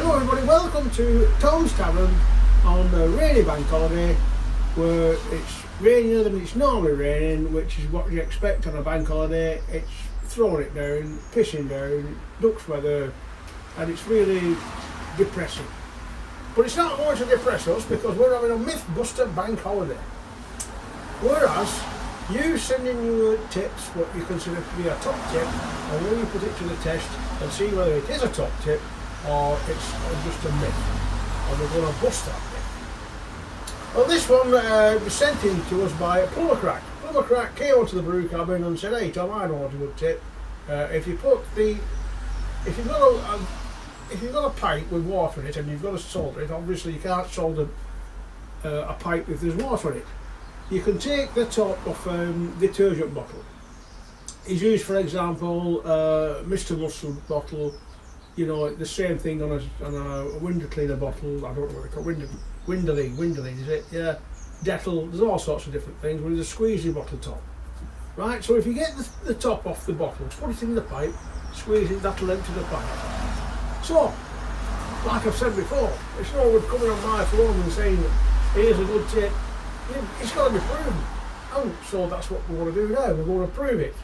Hello everybody, welcome to Tom's Tavern on a rainy bank holiday where it's rainier than it's normally raining, which is what you expect on a bank holiday. It's throwing it down, pissing down, ducks weather, and it's really depressing. But it's not going to depress us because we're having a Mythbuster bank holiday. Whereas you send in your tips, what you consider to be a top tip, and when you put it to the test and see whether it is a top tip or it's just a myth, and we're going to bust that myth. Well, this one was sent in to us by Plumbercrack. Plumbercrack came onto the brew cabin and said, "Hey Tom, I know what's a good tip. If you've got a pipe with water in it and you've got to solder it, obviously you can't solder a pipe if there's water in it. You can take the top of a detergent bottle. He's used, for example, Mr. Mustard bottle, you know, the same thing on a window cleaner bottle. I don't know what they call it, Windoline, is it? Yeah, Dettol, there's all sorts of different things, but it's a squeezy bottle top. Right, so if you get the top off the bottle, put it in the pipe, squeeze it, that'll empty the pipe. So, like I've said before, it's no good coming on my phone and saying, here's a good tip. It's got to be proven. And so that's what we're going to do now. We're going to prove it,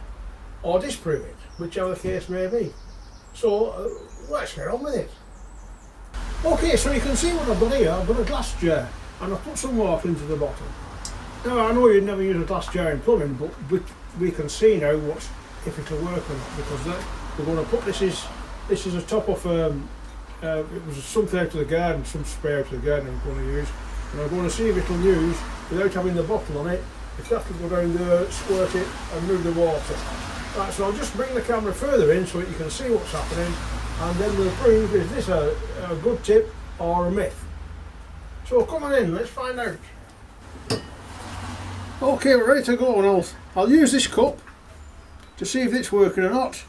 or disprove it, whichever the case may be. So, let's get on with it. Okay, so you can see what I've got here. I've got a glass jar, and I've put some water into the bottom. Now, I know you'd never use a glass jar in plumbing, but we can see now if it'll work or not, because we're going to put this is a top of it was something out of the garden, some spray out of the garden I'm going to use, and I'm going to see if it'll use without having the bottle on it. If that will go down there, squirt it and move the water. Right, so I'll just bring the camera further in so that you can see what's happening, and then we'll prove is this a good tip or a myth. So come on in, let's find out. Okay, we're ready to go, and I'll use this cup to see if it's working or not.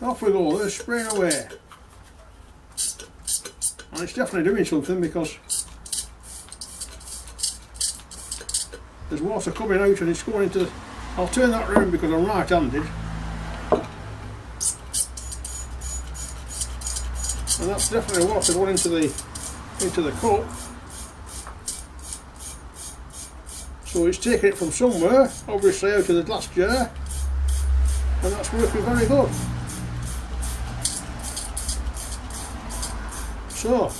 Off we go, let's spray away. And it's definitely doing something because there's water coming out and it's going into I'll turn that round because I'm right-handed. And that's definitely water going into the cup. So it's taking it from somewhere, obviously out of the glass jar, and that's working very good. So,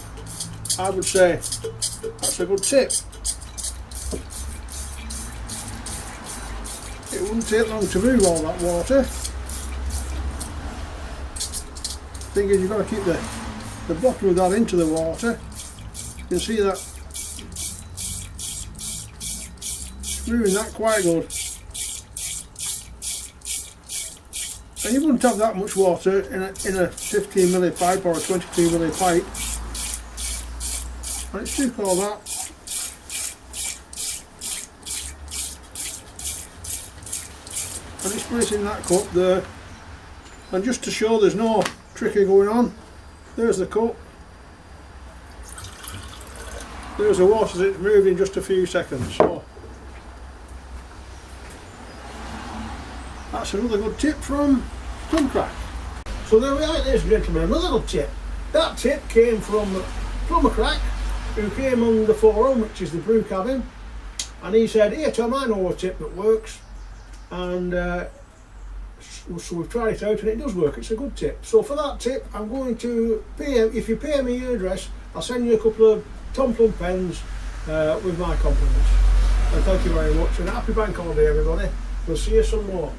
I would say that's a good tip. It wouldn't take long to move all that water. Thing is, you've got to keep the bottom of that into the water. You can see that it's moving that quite good. And you wouldn't have that much water in a 15mm pipe or a 22mm pipe. And it's took all that. And it's put it in that cup there. And just to show there's no trickery going on, there's the cup. There's the water as it's moved in just a few seconds. So that's another good tip from Plumbercrack. So there we are, ladies and gentlemen, another good tip. That tip came from Plumbercrack, who came on the forum, which is the brew cabin, and he said, "Here Tom, I know a tip that works," and so we've tried it out and it does work. It's a good tip. So for that tip, I'm going to pay. If you pay me your address, I'll send you a couple of Tom Plum pens with my compliments. And thank you very much, and happy bank holiday everybody. We'll see you some more.